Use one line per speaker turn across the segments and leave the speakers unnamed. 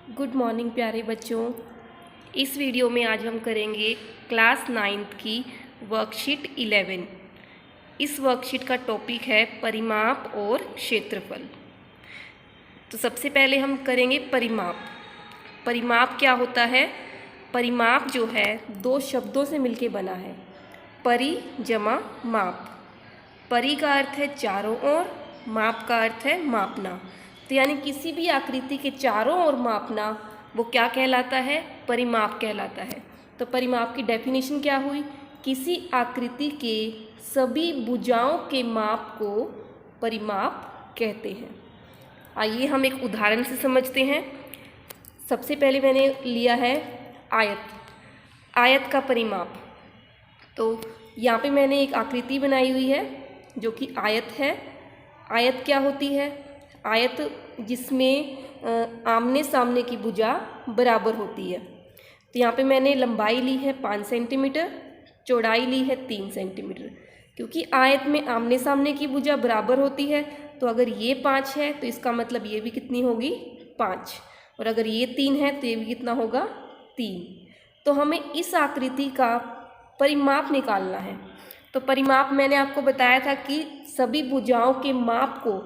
Good morning प्यारे बच्चों। इस वीडियो में आज हम करेंगे क्लास 9th की वर्कशीट 11। इस वर्कशीट का टॉपिक है परिमाप और क्षेत्रफल। तो सबसे पहले हम करेंगे परिमाप। परिमाप क्या होता है? परिमाप जो है दो शब्दों से मिलके बना है, परि जमा माप। परि का अर्थ है चारों ओर, माप का अर्थ है मापना। तो यानी किसी भी आकृति के चारों ओर मापना वो क्या कहलाता है? परिमाप कहलाता है। तो परिमाप की डेफिनेशन क्या हुई? किसी आकृति के सभी भुजाओं के माप को परिमाप कहते हैं। आइए हम एक उदाहरण से समझते हैं। सबसे पहले मैंने लिया है आयत। आयत का परिमाप। तो यहाँ पे मैंने एक आकृति बनाई हुई है जो कि आयत है। आयत क्या होती है? आयत जिसमें आमने सामने की भुजा बराबर होती है। तो यहाँ पे मैंने लंबाई ली है 5 सेंटीमीटर, चौड़ाई ली है 3 सेंटीमीटर। क्योंकि आयत में आमने सामने की भुजा बराबर होती है, तो अगर ये 5 है तो इसका मतलब ये भी कितनी होगी? 5। और अगर ये 3 है तो ये भी कितना होगा? 3। तो हमें इस आकृति का परिमाप निकालना है। तो परिमाप मैंने आपको बताया था कि सभी भुजाओं के माप को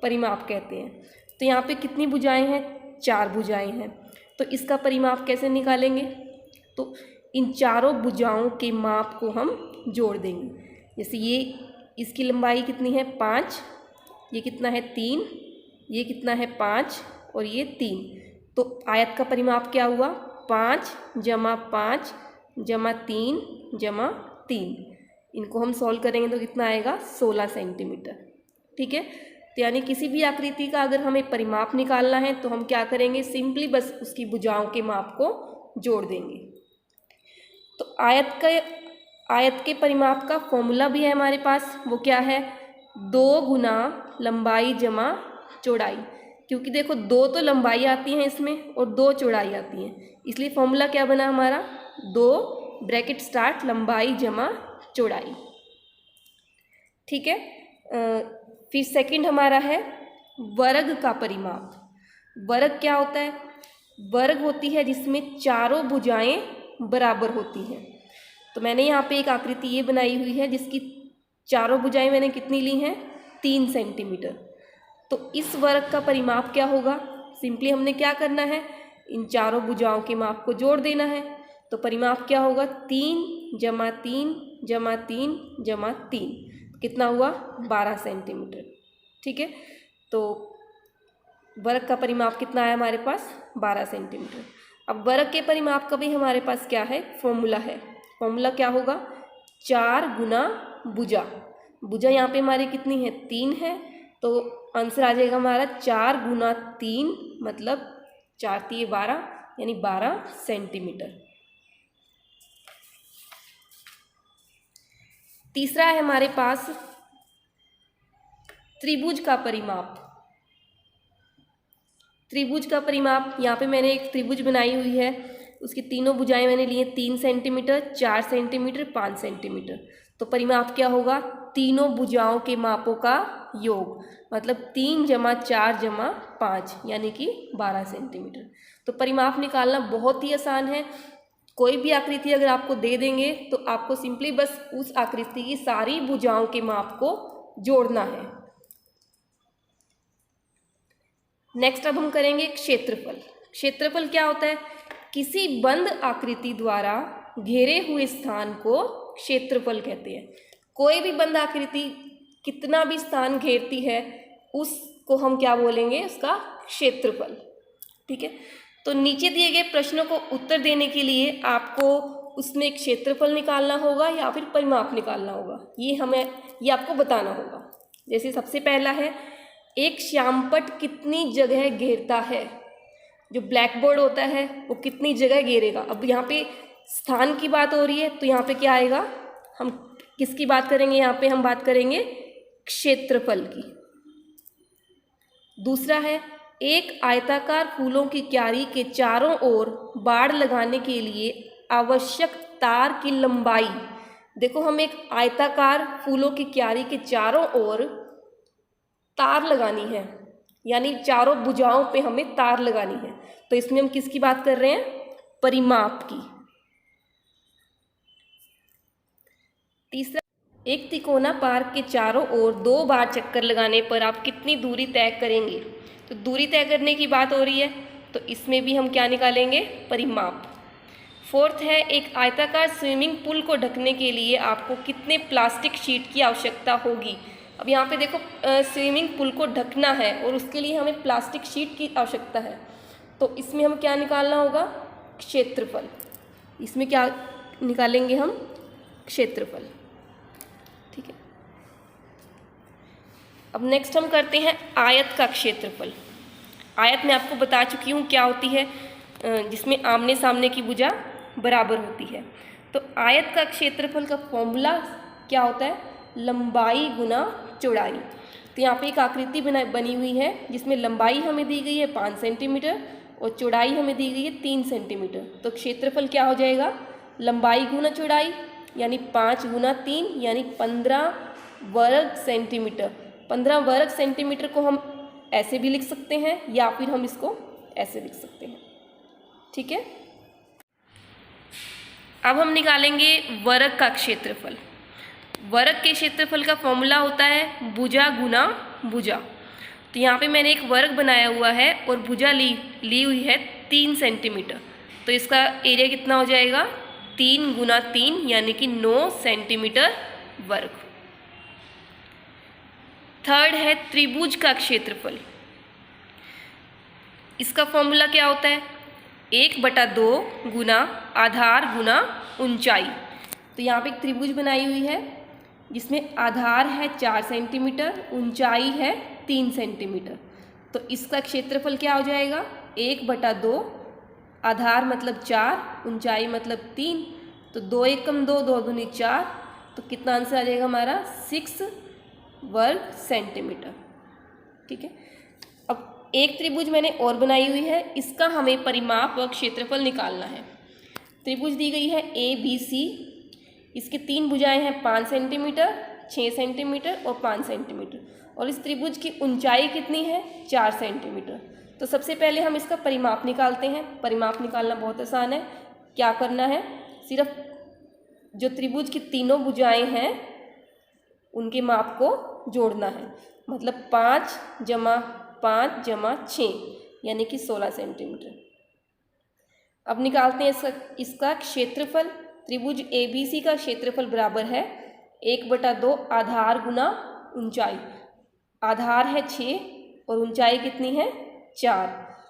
परिमाप कहते हैं। तो यहाँ पे कितनी भुजाएं हैं? 4 भुजाएं हैं। तो इसका परिमाप कैसे निकालेंगे? तो इन चारों भुजाओं के माप को हम जोड़ देंगे। जैसे ये, इसकी लंबाई कितनी है? 5, ये कितना है? 3, ये कितना है? 5 और ये 3। तो आयत का परिमाप क्या हुआ? 5 जमा 5 जमा 3 जमा 3। इनको हम सॉल्व करेंगे तो कितना आएगा? 16 सेंटीमीटर। ठीक है। तो यानी किसी भी आकृति का अगर हमें परिमाप निकालना है तो हम क्या करेंगे? सिंपली बस उसकी भुजाओं के माप को जोड़ देंगे। तो आयत के परिमाप का फॉर्मूला भी है हमारे पास। वो क्या है? 2 गुना लंबाई जमा चौड़ाई। क्योंकि देखो 2 तो लंबाई आती हैं इसमें और 2 चौड़ाई आती हैं, इसलिए फॉर्मूला क्या बना हमारा? 2 ब्रैकेट स्टार्ट लंबाई जमा चौड़ाई। ठीक है। फिर सेकंड हमारा है वर्ग का परिमाप। वर्ग क्या होता है? वर्ग होती है जिसमें चारों भुजाएं बराबर होती हैं। तो मैंने यहाँ पे एक आकृति ये बनाई हुई है जिसकी चारों भुजाएं मैंने कितनी ली हैं? 3 सेंटीमीटर। तो इस वर्ग का परिमाप क्या होगा? सिंपली हमने क्या करना है? इन चारों भुजाओं के माप को जोड़ देना है। तो परिमाप क्या होगा? 3 जमा 3 जमा 3 जमा 3। कितना हुआ? 12 सेंटीमीटर। ठीक है। तो वर्ग का परिमाप कितना आया हमारे पास? 12 सेंटीमीटर। अब वर्ग के परिमाप का भी हमारे पास क्या है? फॉर्मूला है। फॉर्मूला क्या होगा? 4 गुना भुजा। भुजा यहाँ पे हमारी कितनी है? 3 है। तो आंसर आ जाएगा हमारा 4 गुना 3 मतलब 4 3 12 यानी 12 सेंटीमीटर। तीसरा है हमारे पास त्रिभुज का परिमाप। त्रिभुज का परिमाप, यहाँ पे मैंने एक त्रिभुज बनाई हुई है। उसकी तीनों भुजाएं मैंने ली हैं 3 सेंटीमीटर, 4 सेंटीमीटर, 5 सेंटीमीटर। तो परिमाप क्या होगा? तीनों भुजाओं के मापों का योग, मतलब 3 जमा 4 जमा 5 यानी कि 12 सेंटीमीटर। तो परिमाप निकालना बहुत ही आसान है। कोई भी आकृति अगर आपको दे देंगे तो आपको सिंपली बस उस आकृति की सारी भुजाओं के माप को जोड़ना है। नेक्स्ट अब हम करेंगे क्षेत्रफल। क्षेत्रफल क्या होता है? किसी बंद आकृति द्वारा घेरे हुए स्थान को क्षेत्रफल कहते हैं। कोई भी बंद आकृति कितना भी स्थान घेरती है उसको हम क्या बोलेंगे? उसका क्षेत्रफल। ठीक है। तो नीचे दिए गए प्रश्नों को उत्तर देने के लिए आपको उसमें क्षेत्रफल निकालना होगा या फिर परिमाप निकालना होगा, ये आपको बताना होगा। जैसे सबसे पहला है, एक श्यामपट्ट कितनी जगह घेरता है? जो ब्लैक बोर्ड होता है वो कितनी जगह घेरेगा? अब यहाँ पे स्थान की बात हो रही है तो यहाँ पे क्या आएगा? हम किसकी बात करेंगे? यहाँ पे हम बात करेंगे क्षेत्रफल की। दूसरा है, एक आयताकार फूलों की क्यारी के चारों ओर बाड़ लगाने के लिए आवश्यक तार की लंबाई। देखो हम एक आयताकार फूलों की क्यारी के चारों ओर तार लगानी है, यानी चारों भुजाओं पे हमें तार लगानी है। तो इसमें हम किसकी बात कर रहे हैं? परिमाप की। तीसरा, एक तिकोना पार्क के चारों ओर 2 बार चक्कर लगाने पर आप कितनी दूरी तय करेंगे? तो दूरी तय करने की बात हो रही है, तो इसमें भी हम क्या निकालेंगे? परिमाप। फोर्थ है, एक आयताकार स्विमिंग पूल को ढकने के लिए आपको कितने प्लास्टिक शीट की आवश्यकता होगी? अब यहाँ पे देखो, स्विमिंग पूल को ढकना है और उसके लिए हमें प्लास्टिक शीट की आवश्यकता है। तो इसमें हम क्या निकालना होगा? क्षेत्रफल। इसमें क्या निकालेंगे हम? क्षेत्रफल। ठीक है। अब नेक्स्ट हम करते हैं आयत का क्षेत्रफल। आयत मैं आपको बता चुकी हूँ क्या होती है, जिसमें आमने सामने की भुजा बराबर होती है। तो आयत का क्षेत्रफल का फॉर्मूला क्या होता है? लंबाई गुना चौड़ाई। तो यहाँ पे एक आकृति बनी हुई है जिसमें लंबाई हमें दी गई है 5 सेंटीमीटर और चौड़ाई हमें दी गई है 3 सेंटीमीटर। तो क्षेत्रफल क्या हो जाएगा? लंबाई गुना चौड़ाई यानी 5 गुना 3 यानी 15 वर्ग सेंटीमीटर। 15 वर्ग सेंटीमीटर को हम ऐसे भी लिख सकते हैं या फिर हम इसको ऐसे लिख सकते हैं। ठीक है। अब हम निकालेंगे वर्ग का क्षेत्रफल। वर्ग के क्षेत्रफल का फॉर्मूला होता है भुजा गुना भुजा। तो यहाँ पे मैंने एक वर्ग बनाया हुआ है और भुजा ली हुई है 3 सेंटीमीटर। तो इसका एरिया कितना हो जाएगा? 3 गुना 3 यानी कि 9 सेंटीमीटर वर्ग। थर्ड है त्रिभुज का क्षेत्रफल। इसका फॉर्मूला क्या होता है? 1/2 गुना आधार गुना ऊंचाई। तो यहाँ पे एक त्रिभुज बनाई हुई है जिसमें आधार है 4 सेंटीमीटर, ऊंचाई है 3 सेंटीमीटर। तो इसका क्षेत्रफल क्या हो जाएगा? 1/2, आधार मतलब 4, ऊंचाई मतलब 3। तो 2 एकम 2, 2 दूनी 4। तो कितना आंसर आ जाएगा हमारा? 6 वर्ग सेंटीमीटर। ठीक है। अब एक त्रिभुज मैंने और बनाई हुई है, इसका हमें परिमाप व क्षेत्रफल निकालना है। त्रिभुज दी गई है ABC। इसकी 3 भुजाएं हैं 5 सेंटीमीटर, 6 सेंटीमीटर और 5 सेंटीमीटर। और इस त्रिभुज की ऊंचाई कितनी है? 4 सेंटीमीटर। तो सबसे पहले हम इसका परिमाप निकालते हैं। परिमाप निकालना बहुत आसान है। क्या करना है? सिर्फ जो त्रिभुज की तीनों भुजाएं हैं उनके माप को जोड़ना है। मतलब 5 जमा 5 जमा 6 यानी कि 16 सेंटीमीटर। अब निकालते हैं इसका क्षेत्रफल। त्रिभुज ABC का क्षेत्रफल बराबर है 1/2 आधार गुना ऊंचाई। आधार है 6 और ऊंचाई कितनी है? 4।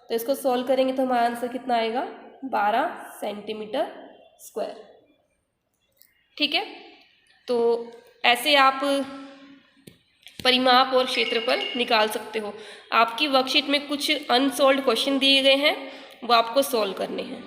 तो इसको सॉल्व करेंगे तो हमारा आंसर कितना आएगा? 12 सेंटीमीटर स्क्वायर। ठीक है। तो ऐसे आप परिमाप और क्षेत्रफल निकाल सकते हो। आपकी वर्कशीट में कुछ अनसॉल्व्ड क्वेश्चन दिए गए हैं, वो आपको सॉल्व करने हैं।